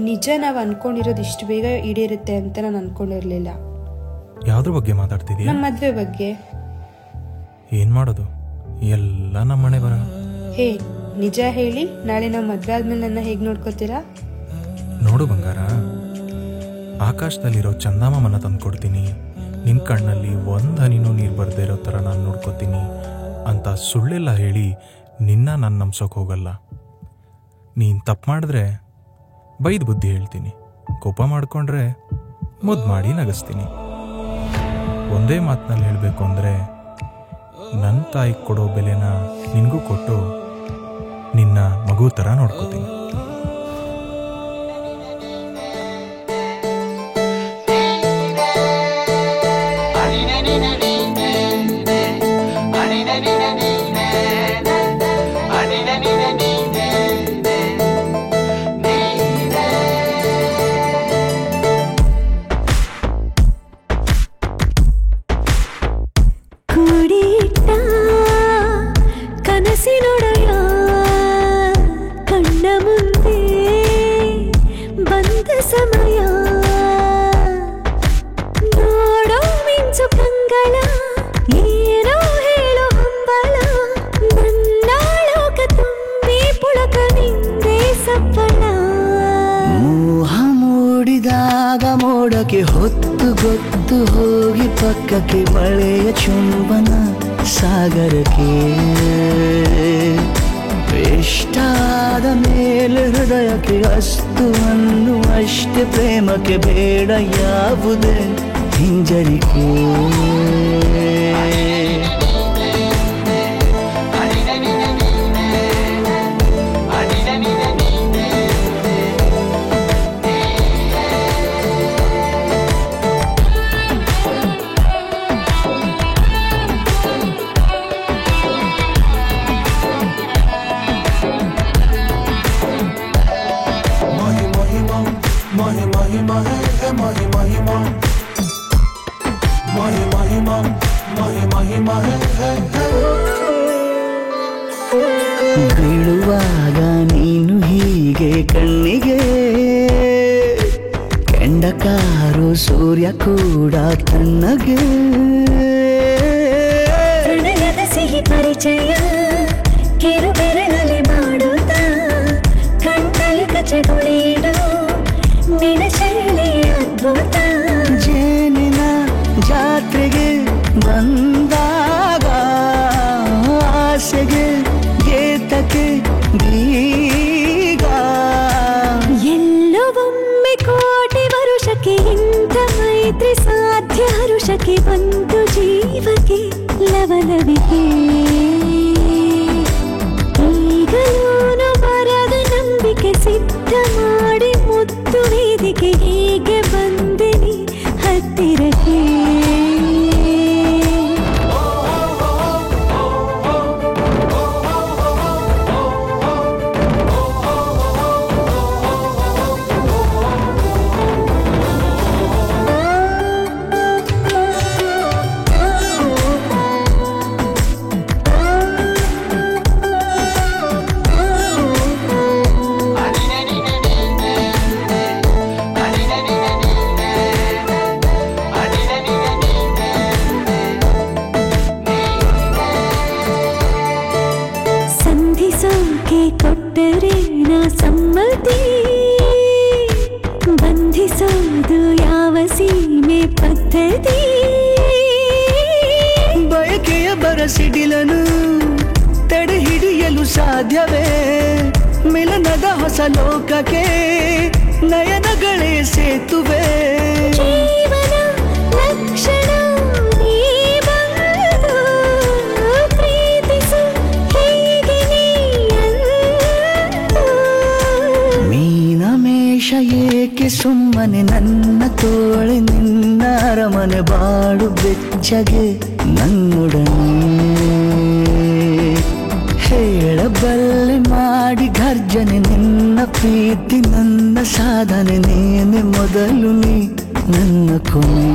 ನಿಜ, ನಾವು ಅನ್ಕೊಂಡಿರೋದು ಇಷ್ಟು ಬೇಗ ಈಡೇರುತ್ತೆ ಅಂತ ನಾನು ಅನ್ಕೊಂಡಿರ್ಲಿಲ್ಲ. ಯಾವ್ದ್ರ ಬಗ್ಗೆ ಮಾತಾಡ್ತಿದೀಯ? ನಮ್ಮ ಮದ್ವೆ ಬಗ್ಗೆ. ಏನ್ ಮಾಡೋದು, ಎಲ್ಲ ನಮ್ಮನೆ ಬರ. ಹೇ, ನಿಜ ಹೇಳಿ, ನಾಳೆ ನಾವು ಮದ್ವೆ ಆದ್ಮೇಲೆ ನನ್ನ ಹೇಗೆ ನೋಡ್ಕೋತೀರಾ? ನೋಡು ಬಂಗಾರ, ಆಕಾಶದಲ್ಲಿರೋ ಚಂದಾಮನ ತಂದ್ಕೊಡ್ತೀನಿ, ನಿನ್ ಕಣ್ಣಲ್ಲಿ ಒಂದ್ ಹನಿನೂ ನೀರು ಬರ್ದೇ ಇರೋ ಥರ ನಾನು ನೋಡ್ಕೋತೀನಿ ಅಂತ ಸುಳ್ಳೆಲ್ಲ ಹೇಳಿ ನಿನ್ನ ನಾನು ನಂಬ್ಸೋಕೆ ಹೋಗಲ್ಲ. ನೀನು ತಪ್ಪು ಮಾಡಿದ್ರೆ ಬೈದು ಬುದ್ಧಿ ಹೇಳ್ತೀನಿ, ಕೋಪ ಮಾಡ್ಕೊಂಡ್ರೆ ಮುದ್ದು ಮಾಡಿ ನಗಿಸ್ತೀನಿ. ಒಂದೇ ಮಾತಿನಲ್ಲಿ ಹೇಳಬೇಕು ಅಂದರೆ ನನ್ನ ತಾಯಿ ಕೊಡೋ ಬೆಲೆನ ನಿನಗೂ ಕೊಟ್ಟು ನಿನ್ನ ಮಗು ಥರ ನೋಡ್ಕೋತೀನಿ. ಕನಸಿನೊಡೆಯ ಕಣ್ಣ ಮುಂದೆ ಬಂದ ಸಮಯ, ನೋಡೋ ಮಿಂಚು ಕಂಗಳ, ಏನೋ ಹೇಳೋ ಹಂಬಲ, ನನ್ನ ಲೋಕ ತುಂಬಿ ಪುಳಕ ನಿಂದೆ ಸಫಲ. ಮೋಹ ಮೂಡಿದಾಗ ಮೋಡಕ್ಕೆ ಹೊತ್ತು ಗೊತ್ತು ಹೋಗಿ ಪಕ್ಕಕ್ಕೆ ಮಳೆಯ ಚುಂಬನ ಸಾಗರಕ್ಕೆ. ಇಷ್ಟಾದ ಮೇಲೆ ಹೃದಯಕ್ಕೆ ಅಸ್ತು ಅನ್ನುವಷ್ಟೇ ಪ್ರೇಮಕ್ಕೆ ಬೇಡ ಯಾವುದೇ ಹಿಂಜರಿಕೆ. ಬೀಳುವಾಗ ನೀನು ಹೀಗೆ ಕಣ್ಣಿಗೆ, ಕೆಂಡಕಾರು ಸೂರ್ಯ ಕೂಡ ತಣ್ಣಗೆ. ಪ್ರಣಯದ ಸಿಹಿ ಪರಿಚಯ ಕಿರು ಬೆರಳಲ್ಲಿ ಮಾಡುತ್ತ, ಕಣ್ಣಲ್ಲಿ ಕಚ್ಚಗುಳಿಡು ನಿನ ಶೈಲಿ ಅದ್ಭುತ. ಜೇನಿನ ಜಾತ್ರೆಗೆ ಬಂದಾಗ ಆಸೆಗೆ ಏತಕ್ಕೆ ಬೀಗ. ಎಲ್ಲವೊಮ್ಮೆ ಕೋಟಿ ವರುಷಕ್ಕೆ ಇಂಥ ಮೈತ್ರಿ ಸಾಧ್ಯ, ಹರುಷಕ್ಕೆ ಬಂತು ಜೀವಕ್ಕೆ ಲವಲವಿಕೆ. ಈಗಲೂನು ಬರದ ನಂಬಿಕೆ ಸಿದ್ಧ ಮಾಡಿ ಮುತ್ತು ವೇದಿಕೆ, ಹೀಗೆ ಬಂದಿನಿ ಹತ್ತಿರಕ್ಕೆ. ಕೊಟ್ಟರೆ ನಾ ಸಮ್ಮತಿ, ಬಂಧಿಸೋದು ಯಾವ ಸೀಮೆ ಪದ್ಧತಿ. ಬಯಕೆಯ ಬರಸಿಡಿಲನು ತಡೆ ಹಿಡಿಯಲು ಸಾಧ್ಯವೇ, ಮಿಲನದ ಹೊಸ ಲೋಕಕ್ಕೆ ನಯನಗಳೇ ಸೇತುವೆ. ಜೀವನ ಲಕ್ಷಣ ನೀ ಬಂದು ಪ್ರೀತಿಸು ಹೀಗೆ ನೀಯಂದು. ಮೀನಮೇಷ ಏಕೆ ಸುಮ್ಮನೆ ನನ್ನ ತೋಳೆ, ನಿನ್ನ ಅರಮನೆ ಬಾಡು ಬೆಚ್ಚಗೆ ನನ್ನೊಡನೆ. ಹೇಳಬಲ್ಲೆ ಮಾಡಿ ಗರ್ಜನೆ ನಿನ್ನ ಪ್ರೀತಿ, ನನ್ನ ಸಾಧನೆ ನೀನೆ ಮೊದಲು, ನೀ ನನ್ನ ಕೊನೆ.